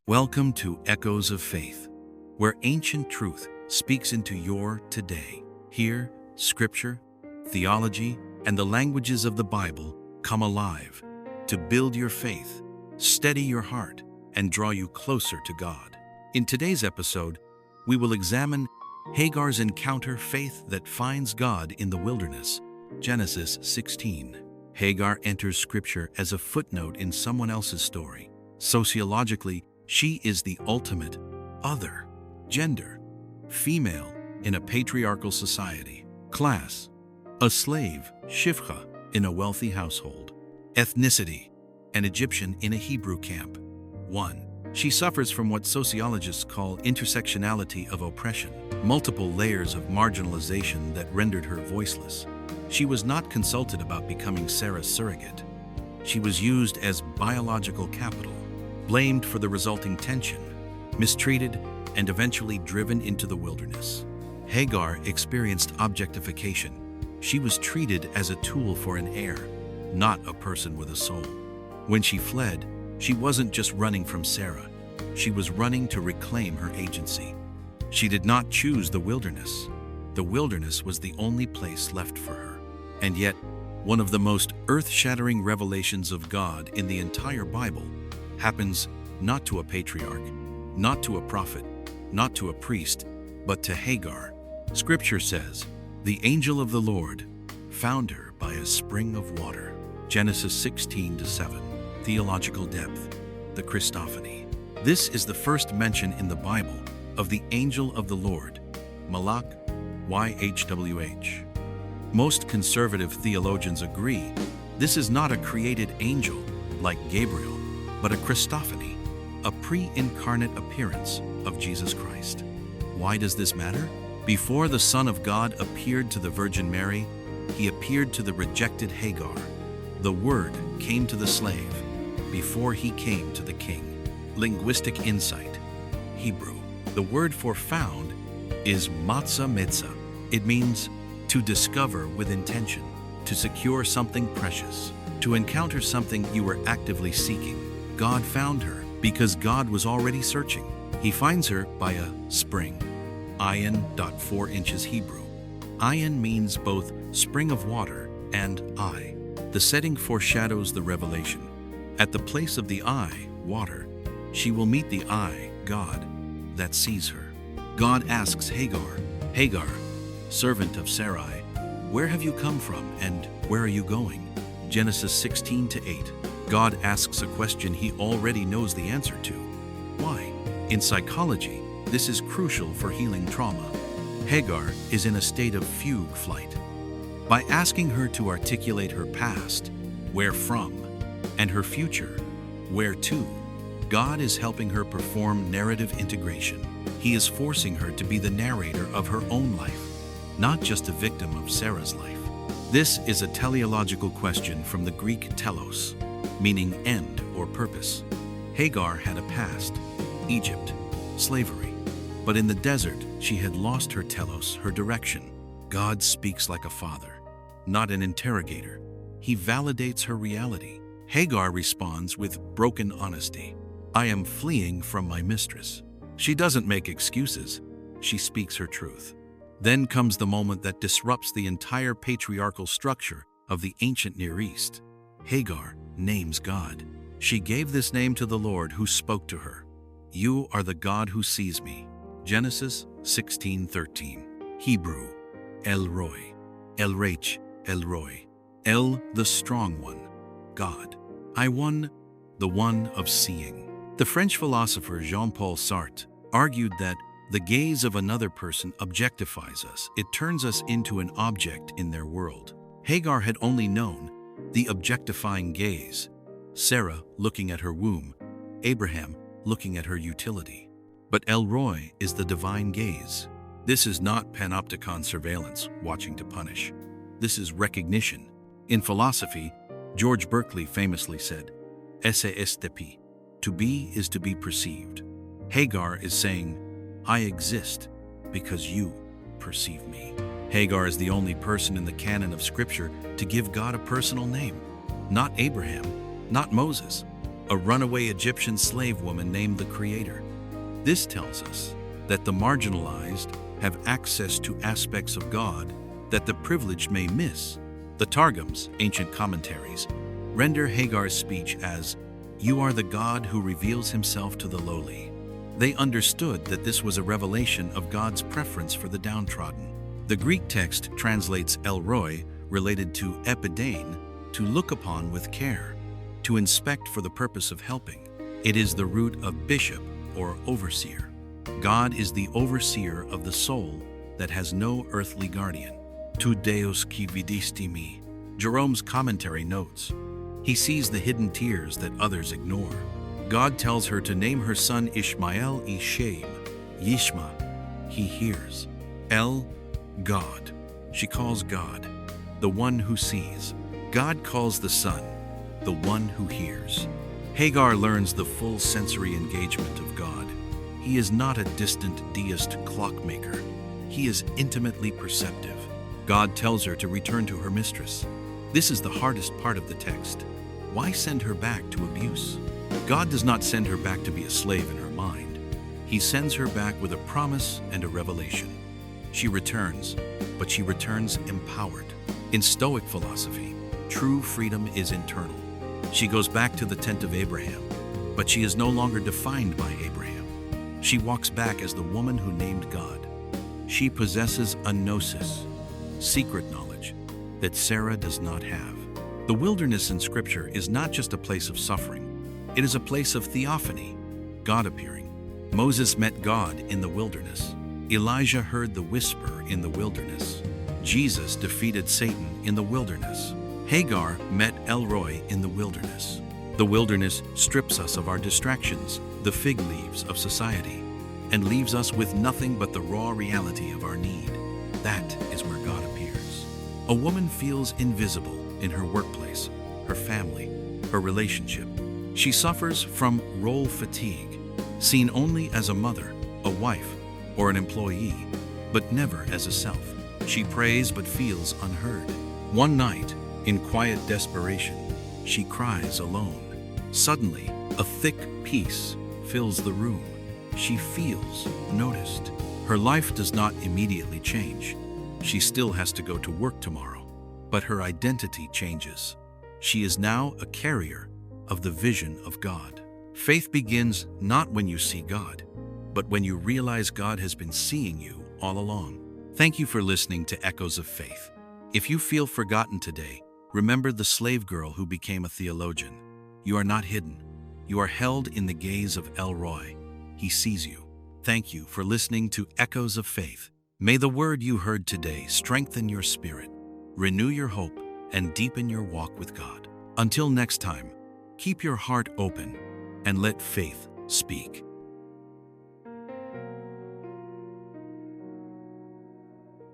Welcome to Echoes of Faith, where ancient truth speaks into your today. Here, scripture, theology, and the languages of the Bible come alive to build your faith, steady your heart, and draw you closer to God. In today's episode, we will examine Hagar's encounter faith that finds God in the wilderness. Genesis 16. Hagar enters scripture as a footnote in someone else's story. Sociologically, she is the ultimate other, gender, female in a patriarchal society. Class, a slave, shivcha, in a wealthy household. Ethnicity, an Egyptian in a Hebrew camp. 1. She suffers from what sociologists call intersectionality of oppression, multiple layers of marginalization that rendered her voiceless. She was not consulted about becoming Sarah's surrogate. She was used as biological capital, blamed for the resulting tension, mistreated, and eventually driven into the wilderness. Hagar experienced objectification. She was treated as a tool for an heir, not a person with a soul. When she fled, she wasn't just running from Sarah. She was running to reclaim her agency. She did not choose the wilderness. The wilderness was the only place left for her. And yet, one of the most earth-shattering revelations of God in the entire Bible happens not to a patriarch, not to a prophet, not to a priest, but to Hagar. Scripture says, "The angel of the Lord found her by a spring of water." Genesis 16-7. Theological depth, the Christophany. This is the first mention in the Bible of the angel of the Lord, Malach, YHWH. Most conservative theologians agree this is not a created angel like Gabriel, but a Christophany, a pre-incarnate appearance of Jesus Christ. Why does this matter? Before the Son of God appeared to the Virgin Mary, he appeared to the rejected Hagar. The Word came to the slave before he came to the king. Linguistic insight. Hebrew. The word for found is matzah mitzah. It means to discover with intention, to secure something precious, to encounter something you were actively seeking. God found her because God was already searching. He finds her by a spring. Ayin, 4 inches Hebrew. Ayin means both spring of water and eye. The setting foreshadows the revelation. At the place of the eye, water, she will meet the eye, God, that sees her. God asks Hagar, "Hagar, servant of Sarai, where have you come from and where are you going?" Genesis 16-8. God asks a question he already knows the answer to. Why? In psychology, this is crucial for healing trauma. Hagar is in a state of fugue flight. By asking her to articulate her past, where from, and her future, where to, God is helping her perform narrative integration. He is forcing her to be the narrator of her own life, not just a victim of Sarah's life. This is a teleological question from the Greek telos, meaning end or purpose. Hagar had a past, Egypt, slavery. But in the desert, she had lost her telos, her direction. God speaks like a father, not an interrogator. He validates her reality. Hagar responds with broken honesty. "I am fleeing from my mistress." She doesn't make excuses. She speaks her truth. Then comes the moment that disrupts the entire patriarchal structure of the ancient Near East. Hagar names God. She gave this name to the Lord who spoke to her. "You are the God who sees me." Genesis 16:13. Hebrew, El Roi, El Rach, El Roi. El, the strong one. God. I one, the one of seeing. The French philosopher Jean-Paul Sartre argued that the gaze of another person objectifies us. It turns us into an object in their world. Hagar had only known the objectifying gaze. Sarah looking at her womb, Abraham looking at her utility. But El Roi is the divine gaze. This is not panopticon surveillance, watching to punish. This is recognition. In philosophy, George Berkeley famously said, "Esse est pi." To be is to be perceived. Hagar is saying, "I exist because you perceive me." Hagar is the only person in the canon of Scripture to give God a personal name. Not Abraham, not Moses, a runaway Egyptian slave woman named the Creator. This tells us that the marginalized have access to aspects of God that the privileged may miss. The Targums, ancient commentaries, render Hagar's speech as, "You are the God who reveals himself to the lowly." They understood that this was a revelation of God's preference for the downtrodden. The Greek text translates El Roi, related to epidein, to look upon with care, to inspect for the purpose of helping. It is the root of bishop or overseer. God is the overseer of the soul that has no earthly guardian. Tu Deus qui vidisti me, Jerome's commentary notes. He sees the hidden tears that others ignore. God tells her to name her son Ishmael Ishem, Yishma, he hears. El, God. She calls God, the one who sees. God calls the son, the one who hears. Hagar learns the full sensory engagement of God. He is not a distant deist clockmaker. He is intimately perceptive. God tells her to return to her mistress. This is the hardest part of the text. Why send her back to abuse? God does not send her back to be a slave in her mind. He sends her back with a promise and a revelation. She returns, but she returns empowered. In Stoic philosophy, true freedom is internal. She goes back to the tent of Abraham, but she is no longer defined by Abraham. She walks back as the woman who named God. She possesses a gnosis, secret knowledge, that Sarah does not have. The wilderness in Scripture is not just a place of suffering. It is a place of theophany, God appearing. Moses met God in the wilderness. Elijah heard the whisper in the wilderness. Jesus defeated Satan in the wilderness. Hagar met El Roi in the wilderness. The wilderness strips us of our distractions, the fig leaves of society, and leaves us with nothing but the raw reality of our need. That is where God appears. A woman feels invisible in her workplace, her family, her relationship. She suffers from role fatigue, seen only as a mother, a wife, or an employee, but never as a self. She prays but feels unheard. One night, in quiet desperation, she cries alone. Suddenly, a thick peace fills the room. She feels noticed. Her life does not immediately change. She still has to go to work tomorrow, but her identity changes. She is now a carrier of the vision of God. Faith begins not when you see God, but when you realize God has been seeing you all along. Thank you for listening to Echoes of Faith. If you feel forgotten today, remember the slave girl who became a theologian. You are not hidden. You are held in the gaze of El Roi. He sees you. Thank you for listening to Echoes of Faith. May the word you heard today strengthen your spirit, renew your hope, and deepen your walk with God. Until next time, keep your heart open and let faith speak.